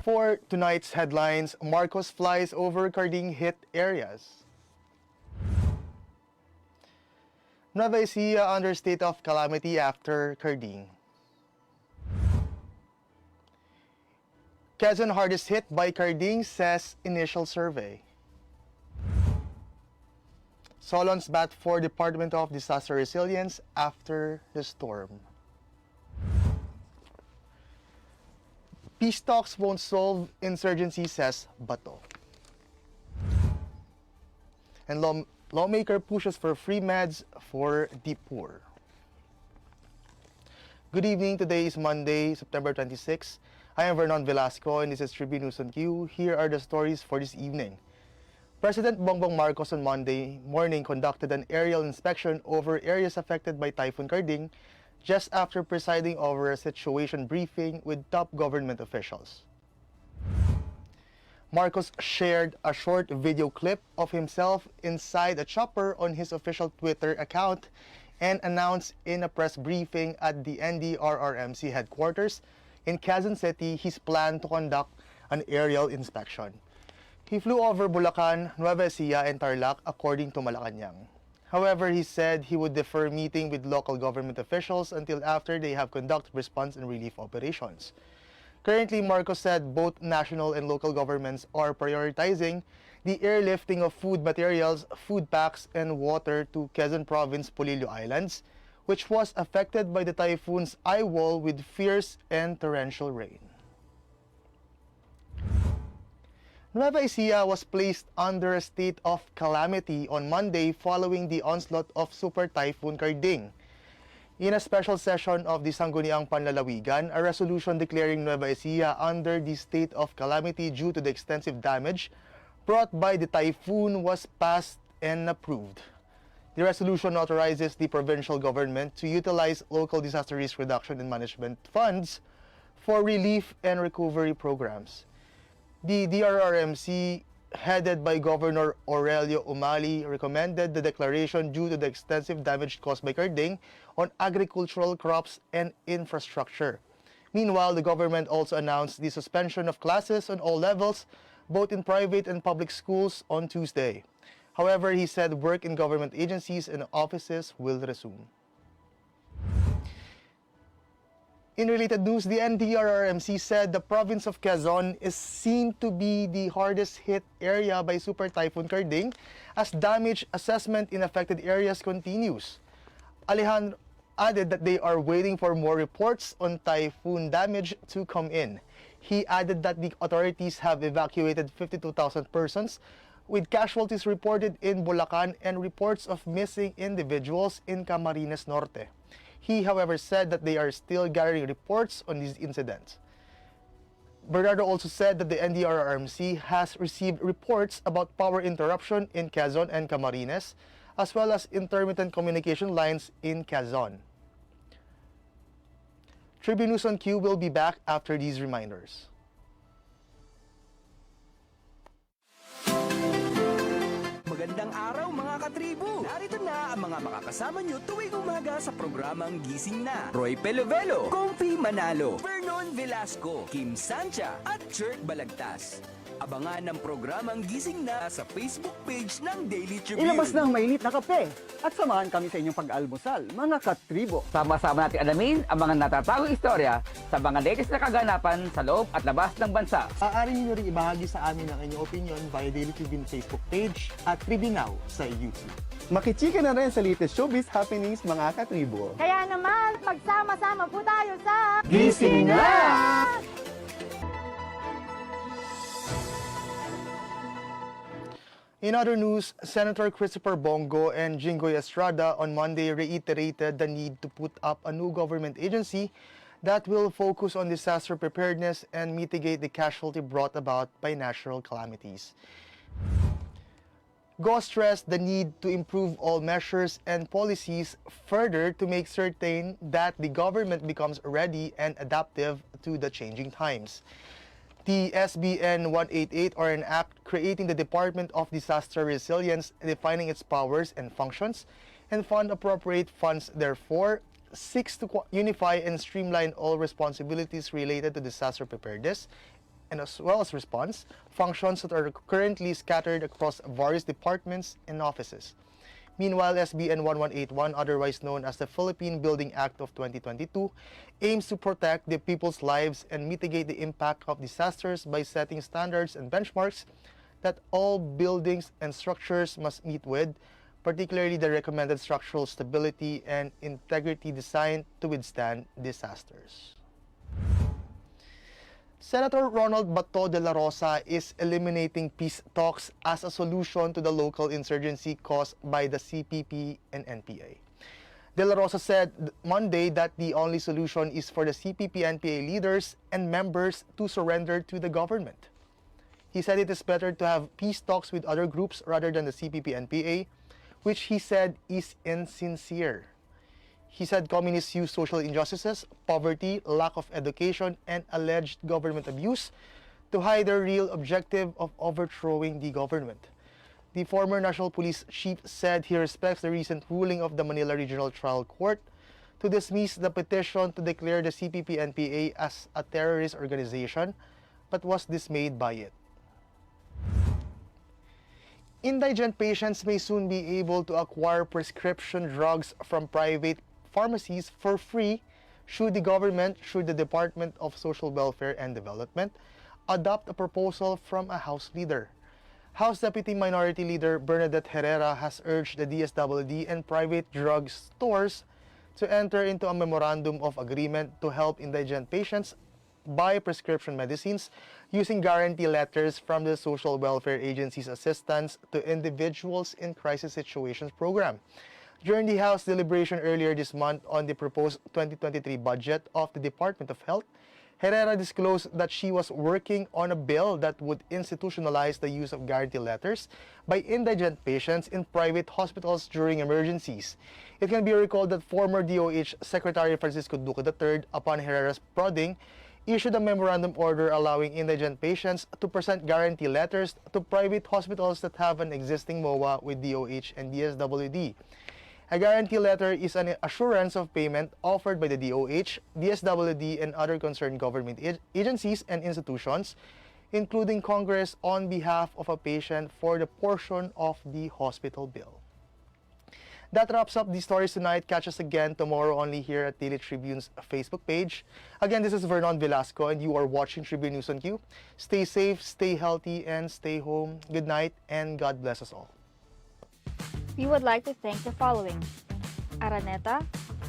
For tonight's headlines, Marcos flies over Carding hit areas. Nueva Ecija under state of calamity after Carding. Quezon hardest hit by Carding, says initial survey. Solon's bat for Department of Disaster Resilience after the storm. Peace talks won't solve insurgency, says Bato. And lawmaker pushes for free meds for the poor. Good evening. Today is Monday, September 26. I am Vernon Velasco and this is Tribune News on Q. Here are the stories for this evening. President Bongbong Marcos on Monday morning conducted an aerial inspection over areas affected by Typhoon Carding just after presiding over a situation briefing with top government officials. Marcos shared a short video clip of himself inside a chopper on his official Twitter account and announced in a press briefing at the NDRRMC headquarters in Quezon City his plan to conduct an aerial inspection. He flew over Bulacan, Nueva Ecija, and Tarlac according to Malacanang. However, he said he would defer meeting with local government officials until after they have conducted response and relief operations. Currently, Marcos said both national and local governments are prioritizing the airlifting of food materials, food packs, and water to Quezon Province Polillo Islands, which was affected by the typhoon's eye wall with fierce and torrential rain. Nueva Ecija was placed under a state of calamity on Monday following the onslaught of Super Typhoon Carding. In a special session of the Sangguniang Panlalawigan, a resolution declaring Nueva Ecija under the state of calamity due to the extensive damage brought by the typhoon was passed and approved. The resolution authorizes the provincial government to utilize local disaster risk reduction and management funds for relief and recovery programs. The DRRMC, headed by Governor Aurelio Umali, recommended the declaration due to the extensive damage caused by Carding on agricultural crops and infrastructure. Meanwhile, the government also announced the suspension of classes on all levels, both in private and public schools, on Tuesday. However, he said work in government agencies and offices will resume. In related news, the NDRRMC said the province of Quezon is seen to be the hardest hit area by Super Typhoon Carding as damage assessment in affected areas continues. Alejandro added that they are waiting for more reports on typhoon damage to come in. He added that the authorities have evacuated 52,000 persons, with casualties reported in Bulacan and reports of missing individuals in Camarines Norte. He, however, said that they are still gathering reports on these incidents. Bernardo also said that the NDRRMC has received reports about power interruption in Quezon and Camarines, as well as intermittent communication lines in Quezon. Tribune News on Q will be back after these reminders. Magandang araw mga katribu! Narito na ang mga makakasama nyo tuwing umaga sa programang Gising Na. Roy Pelovelo, Comfy Manalo, Vernon Velasco, Kim Sancha at Chert Balagtas. Abangan ang programang Gising Na sa Facebook page ng Daily Tribune. Ilabas na ang mainit na kape at samahan kami sa inyong pag-almusal, mga katribo. Sama-sama natin alamin ang mga natatagong istorya sa mga latest na kaganapan sa loob at labas ng bansa. Maaari niyo rin ibahagi sa amin ang inyong opinion via Daily Tribune Facebook page at Tribune Now sa YouTube. Makichika na rin sa latest showbiz happenings, mga katribo. Kaya naman, pagsama-sama po tayo sa Gising Na! In other news, Senator Christopher Bongo and Jingoy Estrada on Monday reiterated the need to put up a new government agency that will focus on disaster preparedness and mitigate the casualty brought about by natural calamities. Go stressed the need to improve all measures and policies further to make certain that the government becomes ready and adaptive to the changing times. The SBN 188, or an act creating the Department of Disaster Resilience, defining its powers and functions, and fund appropriate funds, therefore, seeks to unify and streamline all responsibilities related to disaster preparedness and as well as response functions that are currently scattered across various departments and offices. Meanwhile, SBN 1181, otherwise known as the Philippine Building Act of 2022, aims to protect the people's lives and mitigate the impact of disasters by setting standards and benchmarks that all buildings and structures must meet with, particularly the recommended structural stability and integrity designed to withstand disasters. Senator Ronald Bato de la Rosa is eliminating peace talks as a solution to the local insurgency caused by the CPP and NPA. De la Rosa said Monday that the only solution is for the CPP-NPA leaders and members to surrender to the government. He said it is better to have peace talks with other groups rather than the CPP-NPA, which he said is insincere. He said communists use social injustices, poverty, lack of education, and alleged government abuse to hide their real objective of overthrowing the government. The former National Police Chief said he respects the recent ruling of the Manila Regional Trial Court to dismiss the petition to declare the CPP-NPA as a terrorist organization, but was dismayed by it. Indigent patients may soon be able to acquire prescription drugs from private pharmacies for free should the Department of Social Welfare and Development adopt a proposal from a House leader. House Deputy Minority Leader Bernadette Herrera has urged the DSWD and private drug stores to enter into a memorandum of agreement to help indigent patients buy prescription medicines using guarantee letters from the Social Welfare Agency's Assistance to Individuals in Crisis Situations program. During the House deliberation earlier this month on the proposed 2023 budget of the Department of Health, Herrera disclosed that she was working on a bill that would institutionalize the use of guarantee letters by indigent patients in private hospitals during emergencies. It can be recalled that former DOH Secretary Francisco Duque III, upon Herrera's prodding, issued a memorandum order allowing indigent patients to present guarantee letters to private hospitals that have an existing MOA with DOH and DSWD. A guarantee letter is an assurance of payment offered by the DOH, DSWD, and other concerned government agencies and institutions, including Congress, on behalf of a patient for the portion of the hospital bill. That wraps up the stories tonight. Catch us again tomorrow only here at Daily Tribune's Facebook page. Again, this is Vernon Velasco and you are watching Tribune News on Q. Stay safe, stay healthy, and stay home. Good night and God bless us all. We would like to thank the following: Araneta,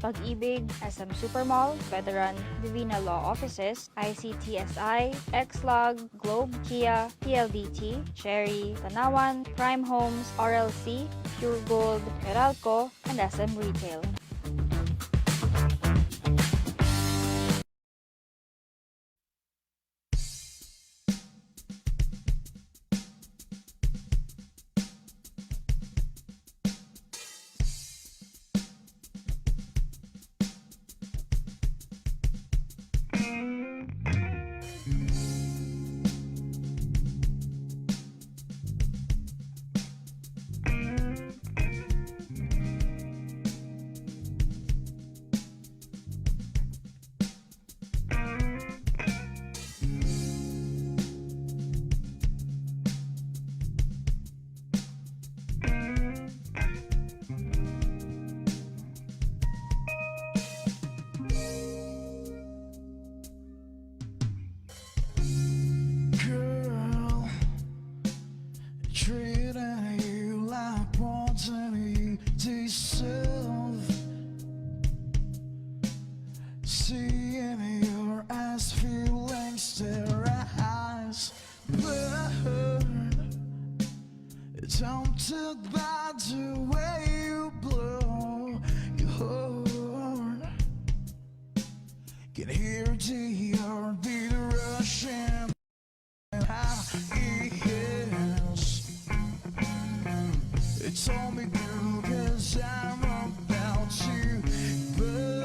Pag-ibig, SM Supermall, Veteran, Divina Law Offices, ICTSI, Xlog, Globe, Kia, PLDT, Cherry, Tanawan, Prime Homes, RLC, Pure Gold, Meralco, and SM Retail. Treating you like wanting to self. Seeing your eyes, feelings, their eyes burn. Tempted by the way you blow your horn. Can hear the heartbeat rushing. It's only good 'cause I'm about to burst.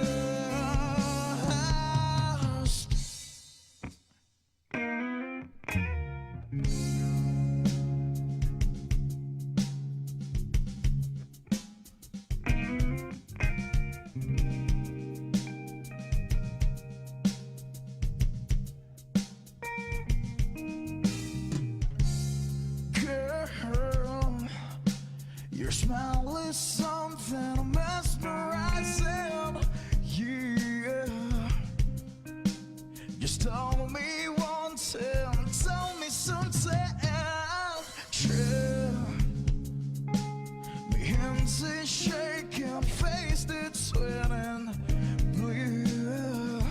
me one time, tell me sometime. True. My hands are shaking, face that's sweating blue.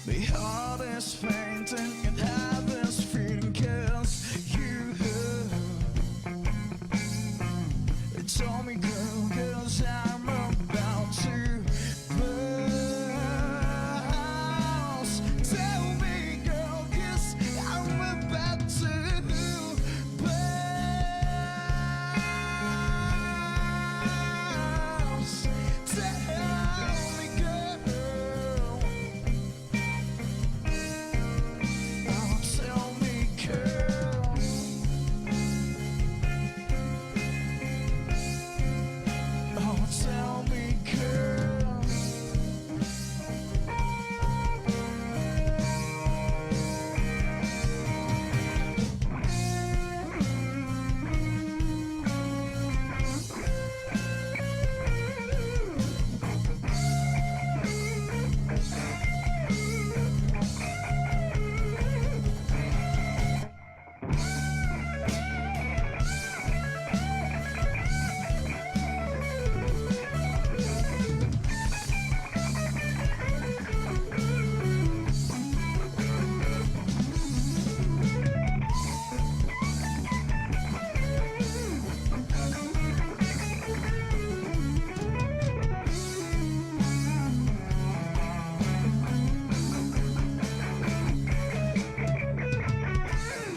My heart is fainting and head is feeling 'cause you told me, girl, 'cause I'm about to bounce. Tell me, girl, 'cause I'm about to bounce. Tell me, girl. Oh, tell me, girl. Oh, tell me, girl.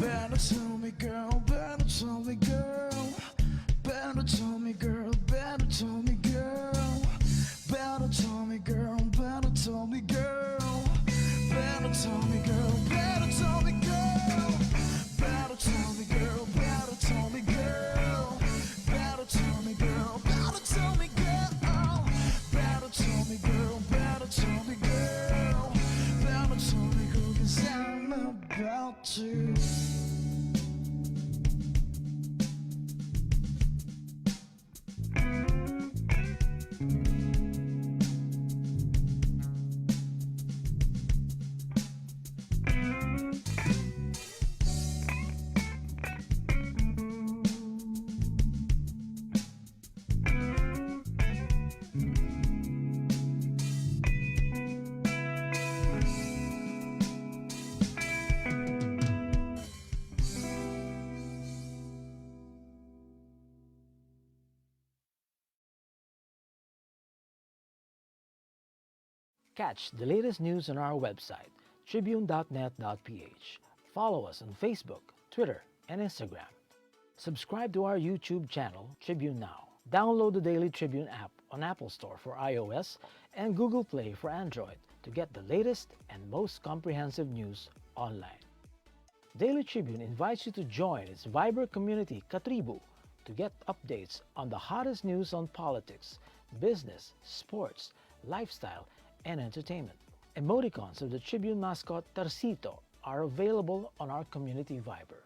Better tell me, girl, better tell me, girl. Better tell me, girl, better tell me, girl. Better tell me, girl, better tell me, girl. Better tell me, girl, better tell me, girl. Better tell me, girl, better tell me, girl. Better tell me, girl, better tell me, girl. Better tell me, girl, better tell me, girl. Better tell me, girl, 'cause I'm about to. Catch the latest news on our website, tribune.net.ph. Follow us on Facebook, Twitter, and Instagram. Subscribe to our YouTube channel, Tribune Now. Download the Daily Tribune app on Apple Store for iOS and Google Play for Android to get the latest and most comprehensive news online. Daily Tribune invites you to join its Viber community, Katribu, to get updates on the hottest news on politics, business, sports, lifestyle, and entertainment. Emoticons of the Tribune mascot Tarsito are available on our community Viber.